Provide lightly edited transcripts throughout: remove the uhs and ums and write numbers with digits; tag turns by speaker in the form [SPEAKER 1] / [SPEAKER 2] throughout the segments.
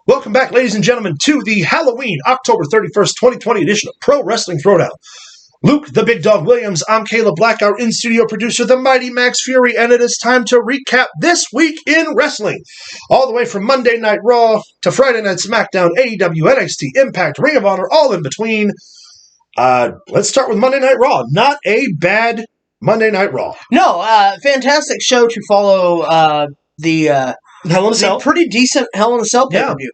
[SPEAKER 1] Welcome back, ladies and gentlemen, to the Halloween, October 31st, 2020 edition of Pro Wrestling Throwdown. Luke, the Big Dog Williams, I'm Caleb Black, our in-studio producer, the Mighty Max Fury, and it is time to recap this week in wrestling. All the way from Monday Night Raw to Friday Night SmackDown, AEW, NXT, Impact, Ring of Honor, all in between. Let's start with Monday Night Raw. Not a bad Monday Night Raw.
[SPEAKER 2] No, fantastic show to follow the
[SPEAKER 1] Hell in a Cell.
[SPEAKER 2] pretty decent Hell in a Cell pay-per-view.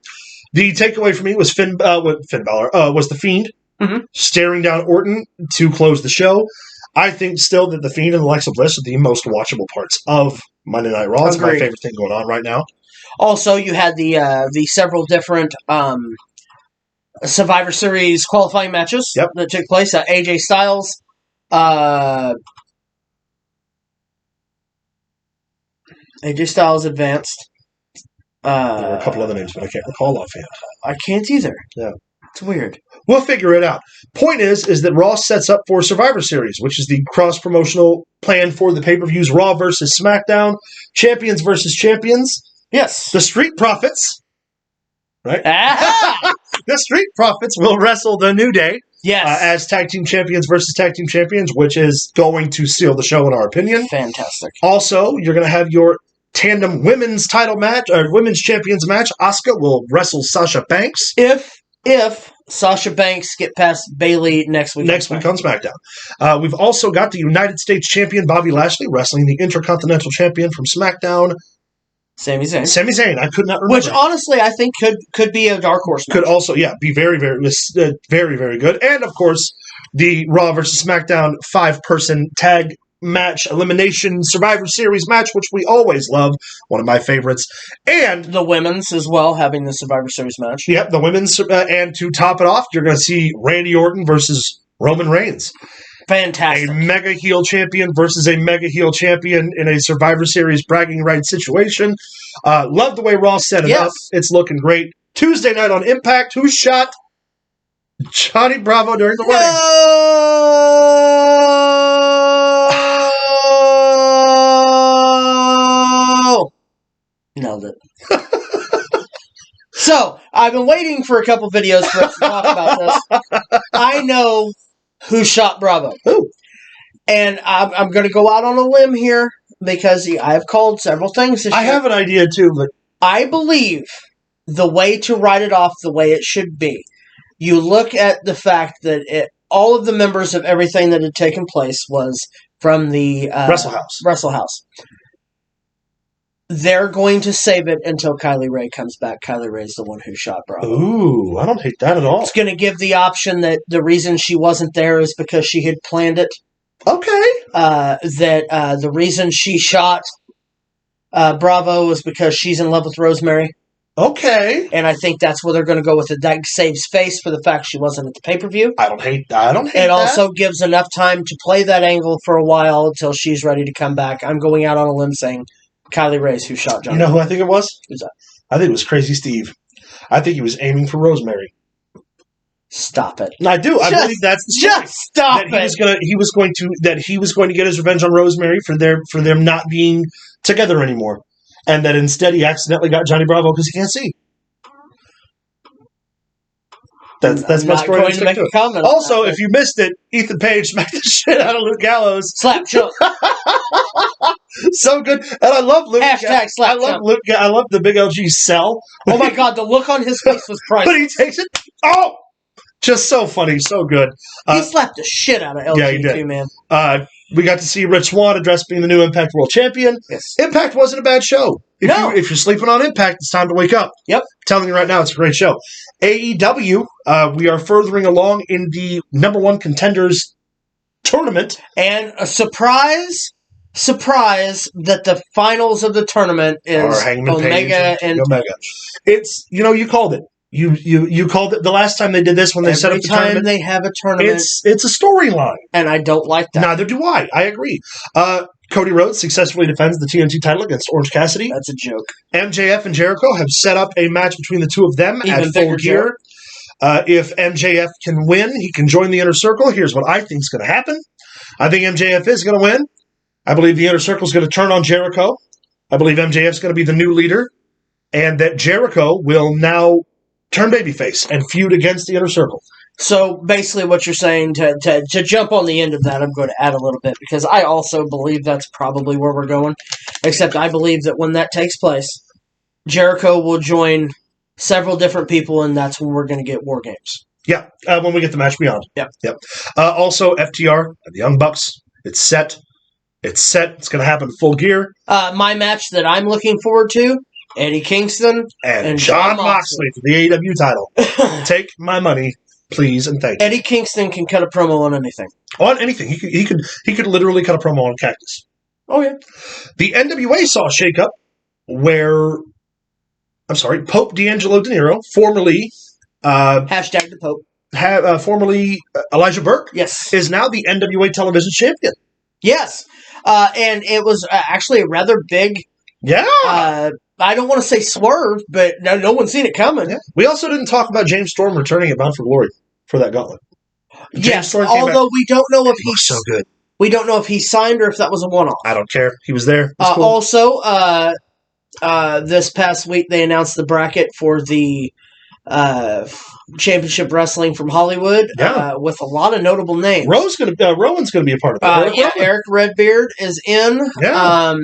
[SPEAKER 1] The takeaway for me was Finn Balor was the Fiend staring down Orton to close the show. I think still that the Fiend and Alexa Bliss are the most watchable parts of Monday Night Raw. It's my favorite thing going on right now. Also,
[SPEAKER 2] you had the several different Survivor Series qualifying matches that took place. AJ Styles, advanced.
[SPEAKER 1] There were a couple other names, but I can't recall offhand.
[SPEAKER 2] I can't either.
[SPEAKER 1] Yeah.
[SPEAKER 2] It's weird.
[SPEAKER 1] We'll figure it out. Point is that Raw sets up for Survivor Series, which is the cross-promotional plan for the pay-per-views Raw versus SmackDown, champions versus champions.
[SPEAKER 2] Yes.
[SPEAKER 1] The Street Profits, right?
[SPEAKER 2] Ah!
[SPEAKER 1] The Street Profits will wrestle the New Day as tag team champions versus tag team champions, which is going to seal the show in our opinion.
[SPEAKER 2] Fantastic.
[SPEAKER 1] Also, you're going to have your tandem women's title match, or women's champions match. Asuka will wrestle Sasha Banks.
[SPEAKER 2] If Sasha Banks get past Bayley next week.
[SPEAKER 1] Next week on SmackDown. We've also got the United States champion Bobby Lashley wrestling the Intercontinental champion from SmackDown,
[SPEAKER 2] Sami Zayn.
[SPEAKER 1] Sami Zayn. I could not remember.
[SPEAKER 2] Which honestly I think could be a dark horse match.
[SPEAKER 1] Could also, be very, very, very, very good. And of course, the Raw versus SmackDown 5-person tag match, elimination Survivor Series match, which we always love. One of my favorites. And
[SPEAKER 2] the women's as well, having the Survivor Series match.
[SPEAKER 1] Yep, the women's. And to top it off, you're going to see Randy Orton versus Roman Reigns.
[SPEAKER 2] Fantastic.
[SPEAKER 1] A mega heel champion versus a mega heel champion in a Survivor Series bragging rights situation. Love the way Raw set it up. It's looking great. Tuesday night on Impact, who shot Johnny Bravo during the wedding?
[SPEAKER 2] Nailed it. So, I've been waiting for a couple videos for us to talk about this. I know who shot Bravo.
[SPEAKER 1] Who?
[SPEAKER 2] And I'm going to go out on a limb here because I've called several things this year.
[SPEAKER 1] I have an idea too, but
[SPEAKER 2] I believe the way to write it off the way it should be, you look at the fact that all of the members of everything that had taken place was from the Wrestle House. They're going to save it until Kylie Rae comes back. Kylie Rae's the one who shot Bravo.
[SPEAKER 1] Ooh, I don't hate that at all.
[SPEAKER 2] It's going to give the option that the reason she wasn't there is because she had planned it.
[SPEAKER 1] Okay.
[SPEAKER 2] The reason she shot Bravo was because she's in love with Rosemary.
[SPEAKER 1] Okay.
[SPEAKER 2] And I think that's where they're going to go with it. That saves face for the fact she wasn't at the pay-per-view.
[SPEAKER 1] I don't hate that.
[SPEAKER 2] It also gives enough time to play that angle for a while until she's ready to come back. I'm going out on a limb saying Kylie Rae's who shot John.
[SPEAKER 1] You know who I think it was?
[SPEAKER 2] Who's that?
[SPEAKER 1] I think it was Crazy Steve. I think he was aiming for Rosemary.
[SPEAKER 2] Stop it.
[SPEAKER 1] I do. I believe that's the story.
[SPEAKER 2] Just stop it.
[SPEAKER 1] He was going to get his revenge on Rosemary for them not being together anymore, and that instead he accidentally got Johnny Bravo because he can't see. That's my story.
[SPEAKER 2] Going to make a comment.
[SPEAKER 1] Also, if you missed it, Ethan Page smacked the shit out of Luke Gallows.
[SPEAKER 2] Slap choke.
[SPEAKER 1] So good, and I love Luke.
[SPEAKER 2] Hashtag slap.
[SPEAKER 1] I love Luke. I love the Big LG sell.
[SPEAKER 2] Oh my god, the look on his face was priceless.
[SPEAKER 1] But he takes it. Oh, just so funny, so good.
[SPEAKER 2] He slapped the shit out of LG too, man.
[SPEAKER 1] We got to see Rich Swann address being the new Impact World Champion.
[SPEAKER 2] Yes.
[SPEAKER 1] Impact wasn't a bad show. If you're sleeping on Impact, it's time to wake up.
[SPEAKER 2] Yep.
[SPEAKER 1] I'm telling you right now, it's a great show. AEW, we are furthering along in the number one contenders tournament.
[SPEAKER 2] And a surprise that the finals of the tournament is Omega and
[SPEAKER 1] Omega. It's, you called it. You called it the last time they did this when they set up the tournament.
[SPEAKER 2] Every time they have a tournament.
[SPEAKER 1] It's a storyline.
[SPEAKER 2] And I don't like that.
[SPEAKER 1] Neither do I. I agree. Cody Rhodes successfully defends the TNT title against Orange Cassidy.
[SPEAKER 2] That's a joke.
[SPEAKER 1] MJF and Jericho have set up a match between the two of them at Full Gear. If MJF can win, he can join the Inner Circle. Here's what I think is going to happen. I think MJF is going to win. I believe the Inner Circle is going to turn on Jericho. I believe MJF is going to be the new leader. and that Jericho will now turn babyface and feud against the Inner Circle.
[SPEAKER 2] So basically what you're saying, to jump on the end of that, I'm going to add a little bit, because I also believe that's probably where we're going, except I believe that when that takes place, Jericho will join several different people, and that's when we're going to get War Games.
[SPEAKER 1] Yeah, when we get the match beyond.
[SPEAKER 2] Yep.
[SPEAKER 1] Also, FTR and the Young Bucks, it's set. It's set. It's going to happen full gear.
[SPEAKER 2] My match that I'm looking forward to, Eddie Kingston
[SPEAKER 1] and Jon Moxley for the AEW title. Take my money, please, and thank you.
[SPEAKER 2] Eddie Kingston can cut a promo on anything.
[SPEAKER 1] On anything. He could literally cut a promo on Cactus.
[SPEAKER 2] Oh, yeah.
[SPEAKER 1] The NWA saw a shakeup where, Pope D'Angelo De Niro, formerly...
[SPEAKER 2] Hashtag the Pope.
[SPEAKER 1] Formerly Elijah Burke,
[SPEAKER 2] yes,
[SPEAKER 1] is now the NWA Television Champion.
[SPEAKER 2] Yes. And it was actually a rather big...
[SPEAKER 1] Yeah.
[SPEAKER 2] I don't want to say swerve, but no one's seen it coming.
[SPEAKER 1] Yeah. We also didn't talk about James Storm returning at Bound for Glory for that gauntlet.
[SPEAKER 2] Yes, although we don't know if he's
[SPEAKER 1] so good.
[SPEAKER 2] We don't know if he signed or if that was a one-off.
[SPEAKER 1] I don't care. He was there.
[SPEAKER 2] Cool. Also, this past week they announced the bracket for the Championship Wrestling from Hollywood, with a lot of notable names.
[SPEAKER 1] Rowan's going to be a part of it.
[SPEAKER 2] Eric Redbeard is in.
[SPEAKER 1] Yeah.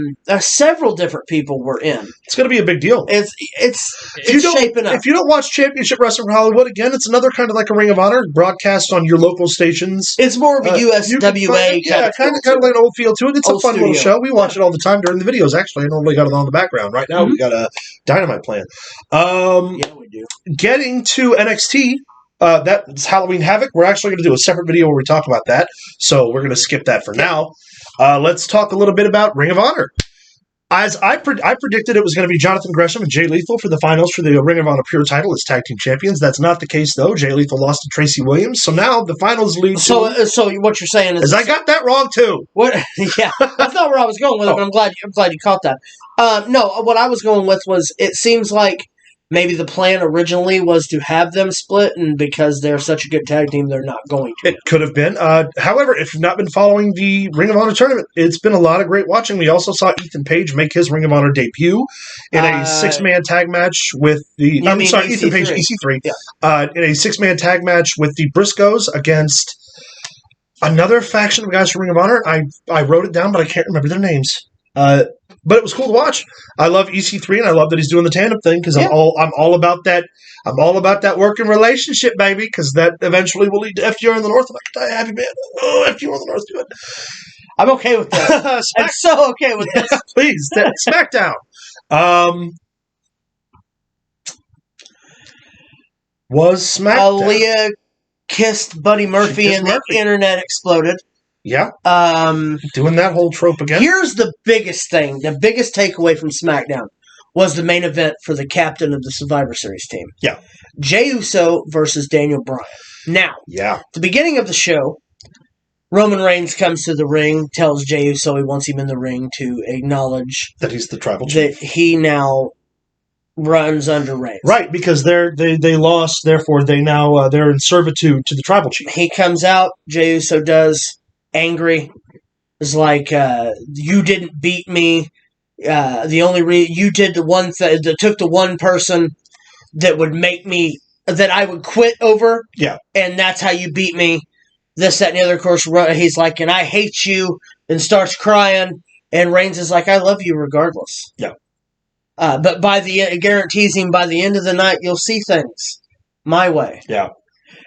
[SPEAKER 2] Several different people were in.
[SPEAKER 1] It's going to be a big deal.
[SPEAKER 2] It's shaping up.
[SPEAKER 1] If you don't watch Championship Wrestling from Hollywood, again, it's another kind of like a Ring of Honor broadcast on your local stations.
[SPEAKER 2] It's more of a USWA
[SPEAKER 1] kind of like an old feel to it. It's a fun little show. We watch it all the time during the videos. Actually, I normally got it on the background. Right now, we got a Dynamite plan.
[SPEAKER 2] Yeah, we do.
[SPEAKER 1] Getting to NXT, that's Halloween Havoc. We're actually going to do a separate video where we talk about that, so we're going to skip that for now. Let's talk a little bit about Ring of Honor. As I predicted, it was going to be Jonathan Gresham and Jay Lethal for the finals for the Ring of Honor Pure title as tag team champions. That's not the case, though. Jay Lethal lost to Tracy Williams, so now the finals lead.
[SPEAKER 2] So what you're saying is
[SPEAKER 1] I got that wrong too.
[SPEAKER 2] What? Yeah, that's not where I was going with it. But I'm glad you caught that. No, what I was going with was it seems like maybe the plan originally was to have them split, and because they're such a good tag team, they're not going to.
[SPEAKER 1] It could have been. However, if you've not been following the Ring of Honor tournament, it's been a lot of great watching. We also saw Ethan Page make his Ring of Honor debut in a six-man tag match with the... Ethan Page, EC3. Yeah. In a six-man tag match with the Briscoes against another faction of guys from Ring of Honor. I wrote it down, but I can't remember their names. But it was cool to watch. I love EC3, and I love that he's doing the tandem thing because I'm all about that. I'm all about that working relationship, baby, because that eventually will lead to FTR in the North. I'm like, happy man. Oh, FTR in the North, do it.
[SPEAKER 2] I'm okay with that. I'm so okay with this.
[SPEAKER 1] Please, SmackDown. Was SmackDown?
[SPEAKER 2] Aaliyah kissed Buddy Murphy, and the internet exploded.
[SPEAKER 1] Yeah. Doing that whole trope again.
[SPEAKER 2] Here's the biggest thing. The biggest takeaway from SmackDown was the main event for the captain of the Survivor Series team.
[SPEAKER 1] Yeah.
[SPEAKER 2] Jey Uso versus Daniel Bryan. Now, at the beginning of the show, Roman Reigns comes to the ring, tells Jey Uso he wants him in the ring to acknowledge
[SPEAKER 1] that he's the tribal chief.
[SPEAKER 2] That he now runs under Reigns.
[SPEAKER 1] Right, because they lost, therefore they now they're in servitude to the tribal chief.
[SPEAKER 2] He comes out, Jey Uso does, angry. It's like, you didn't beat me. The only you did the one thing that took the one person that would make me, that I would quit over.
[SPEAKER 1] Yeah. And
[SPEAKER 2] that's how you beat me. This, that, and the other. Of course, he's like, and I hate you, and starts crying. And Reigns is like, I love you regardless.
[SPEAKER 1] Yeah.
[SPEAKER 2] But it guarantees him by the end of the night, you'll see things my way.
[SPEAKER 1] Yeah.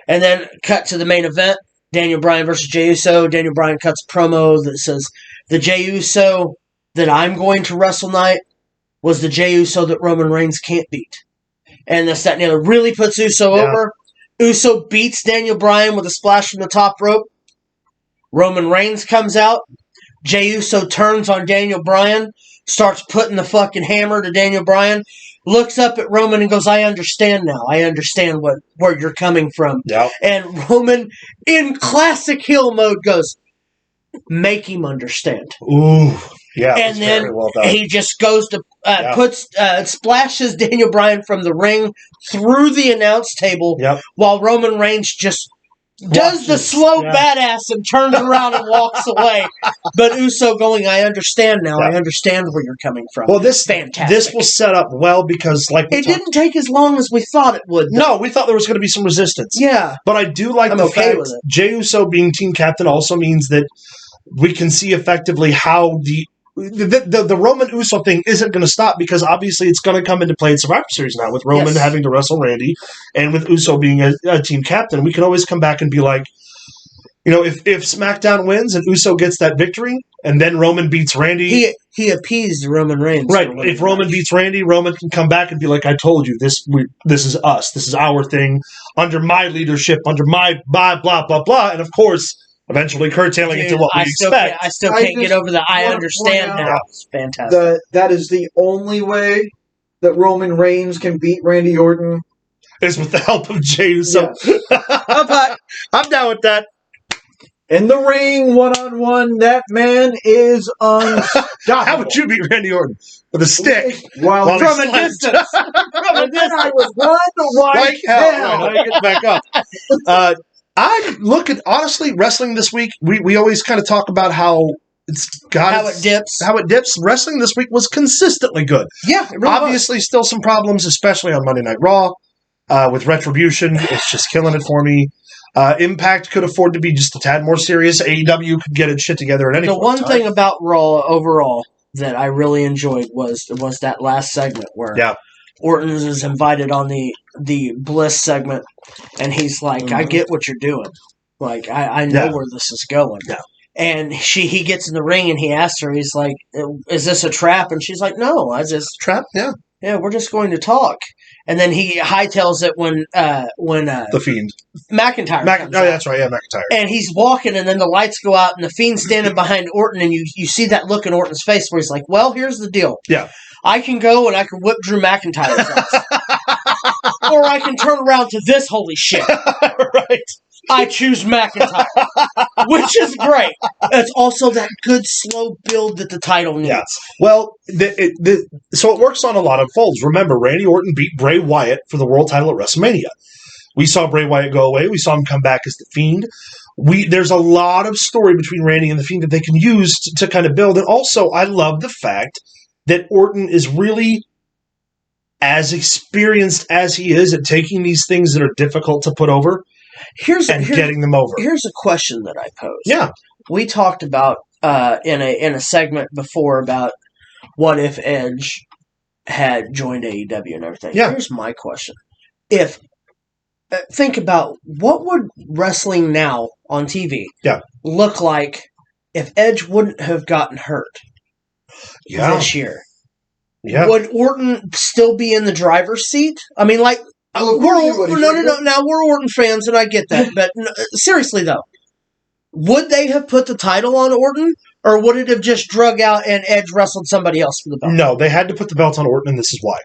[SPEAKER 2] And then cut to the main event. Daniel Bryan versus Jey Uso. Daniel Bryan cuts a promo that says, the Jey Uso that I'm going to wrestle night was the Jey Uso that Roman Reigns can't beat. And this, that, and the other really puts Uso over. Uso beats Daniel Bryan with a splash from the top rope. Roman Reigns comes out. Jey Uso turns on Daniel Bryan, starts putting the fucking hammer to Daniel Bryan, looks up at Roman and goes, I understand now. I understand where you're coming from.
[SPEAKER 1] Yeah.
[SPEAKER 2] And Roman, in classic heel mode, goes, make him understand.
[SPEAKER 1] Ooh. Yeah.
[SPEAKER 2] And then he just goes to, splashes Daniel Bryan from the ring through the announce table while Roman Reigns just does the slow badass and turns around and walks away. But Uso going, I understand now. I understand where you're coming from.
[SPEAKER 1] Well, this
[SPEAKER 2] fantastic.
[SPEAKER 1] will set up well because it
[SPEAKER 2] didn't take as long as we thought it would. Though.
[SPEAKER 1] No, we thought there was going to be some resistance.
[SPEAKER 2] Yeah.
[SPEAKER 1] But I do like the fact Jey Uso being team captain also means that we can see effectively how the Roman Uso thing isn't going to stop because obviously it's going to come into play in Survivor Series now with Roman having to wrestle Randy and with Uso being a team captain. We can always come back and be like, if SmackDown wins and Uso gets that victory and then Roman beats Randy.
[SPEAKER 2] He appeased Roman Reigns.
[SPEAKER 1] Right. If Roman beats Randy, Roman can come back and be like, I told you, this is us. This is our thing under my leadership, under my blah, blah, blah, blah. And of course, eventually curtailing it to what we expect.
[SPEAKER 2] I still can't get over that. I understand now. It's fantastic.
[SPEAKER 3] That is the only way that Roman Reigns can beat Randy Orton.
[SPEAKER 1] Is with the help of Jey Uso.
[SPEAKER 3] Yeah.
[SPEAKER 1] I'm down with that.
[SPEAKER 3] In the ring, one-on-one, that man is unstoppable.
[SPEAKER 1] How would you beat Randy Orton? With a stick.
[SPEAKER 3] While
[SPEAKER 2] from a distance.
[SPEAKER 3] And then I was run like hell.
[SPEAKER 1] Right, get back up. I'm looking, honestly, wrestling this week, we always kind of talk about how it dips. How it dips. Wrestling this week was consistently good.
[SPEAKER 2] Yeah, it really
[SPEAKER 1] obviously still some problems, especially on Monday Night Raw. With Retribution, it's just killing it for me. Impact could afford to be just a tad more serious. AEW could get its shit together at any point.
[SPEAKER 2] The one thing about Raw overall that I really enjoyed was that last segment where Orton is invited on the Bliss segment, and he's like, I get what you're doing. Like, I know where this is going.
[SPEAKER 1] Yeah.
[SPEAKER 2] And he gets in the ring, and he asks her, he's like, is this a trap? And she's like, no,
[SPEAKER 1] Trap? Yeah.
[SPEAKER 2] Yeah, we're just going to talk. And then he hightails it when
[SPEAKER 1] The Fiend.
[SPEAKER 2] McIntyre comes
[SPEAKER 1] oh,
[SPEAKER 2] out.
[SPEAKER 1] that's right, yeah, McIntyre.
[SPEAKER 2] And he's walking, and then the lights go out, and the Fiend's standing behind Orton, and you see that look in Orton's face where he's like, well, here's the deal.
[SPEAKER 1] Yeah.
[SPEAKER 2] I can go and I can whip Drew McIntyre's ass. Or I can turn around to this holy shit.
[SPEAKER 1] Right.
[SPEAKER 2] I choose McIntyre. Which is great. It's also that good slow build that the title needs.
[SPEAKER 1] Yeah. Well, so it works on a lot of folds. Remember, Randy Orton beat Bray Wyatt for the world title at WrestleMania. We saw Bray Wyatt go away. We saw him come back as the Fiend. There's a lot of story between Randy and the Fiend that they can use to kind of build. And also, I love the fact that Orton is really as experienced as he is at taking these things that are difficult to put over getting them over.
[SPEAKER 2] Here's a question that I posed.
[SPEAKER 1] Yeah.
[SPEAKER 2] We talked about in a segment before about what if Edge had joined AEW and everything.
[SPEAKER 1] Yeah.
[SPEAKER 2] Here's my question. Think about what would wrestling now on TV look like if Edge wouldn't have gotten hurt this year.
[SPEAKER 1] Yeah.
[SPEAKER 2] Would Orton still be in the driver's seat? I mean, like, no. Now, we're Orton fans, and I get that. But seriously, though, would they have put the title on Orton, or would it have just drug out and Edge wrestled somebody else for the belt?
[SPEAKER 1] No, they had to put the belt on Orton, and this is why.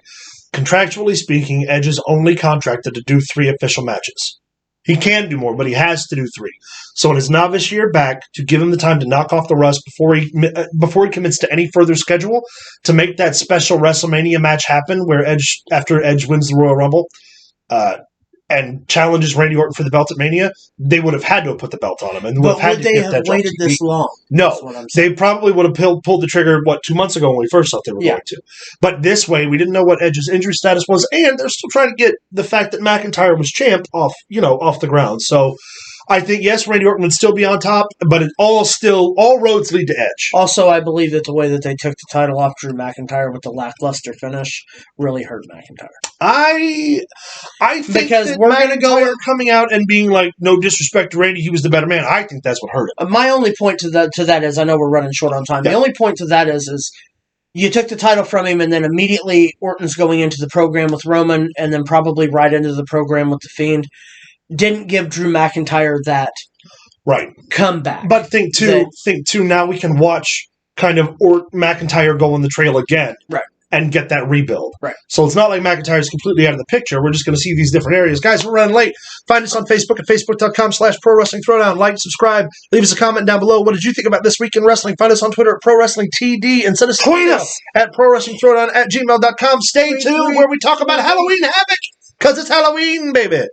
[SPEAKER 1] Contractually speaking, Edge is only contracted to do 3 official matches. He can do more, but he has to do 3. So in his novice year back, to give him the time to knock off the rust before he commits to any further schedule, to make that special WrestleMania match happen, where after Edge wins the Royal Rumble, and challenges Randy Orton for the belt at Mania, they would have had to have put the belt on him. And
[SPEAKER 2] but would they have waited this long?
[SPEAKER 1] No. They probably would have pulled the trigger, 2 months ago when we first thought they were going to. But this way, we didn't know what Edge's injury status was, and they're still trying to get the fact that McIntyre was champ off the ground. So I think, yes, Randy Orton would still be on top, but all roads lead to Edge.
[SPEAKER 2] Also, I believe that the way that they took the title off Drew McIntyre with the lackluster finish really hurt McIntyre.
[SPEAKER 1] I think
[SPEAKER 2] because
[SPEAKER 1] that
[SPEAKER 2] we're going to go
[SPEAKER 1] coming out and being like, no disrespect to Randy, he was the better man. I think that's what hurt him.
[SPEAKER 2] My only point to that is, I know we're running short on time. Yeah. The only point to that is you took the title from him, and then immediately Orton's going into the program with Roman, and then probably right into the program with The Fiend. Didn't give Drew McIntyre that comeback.
[SPEAKER 1] But think too, now we can watch kind of McIntyre go on the trail again.
[SPEAKER 2] Right.
[SPEAKER 1] And get that rebuild.
[SPEAKER 2] Right.
[SPEAKER 1] So it's not like McIntyre's completely out of the picture. We're just going to see these different areas. Guys, we're running late. Find us on Facebook at facebook.com/Pro Wrestling Throwdown. Like, subscribe, leave us a comment down below. What did you think about this week in wrestling? Find us on Twitter at Pro Wrestling TD and send us tweet us at ProWrestlingThrowdown@gmail.com. Stay tuned where we talk about Halloween Havoc because it's Halloween, baby.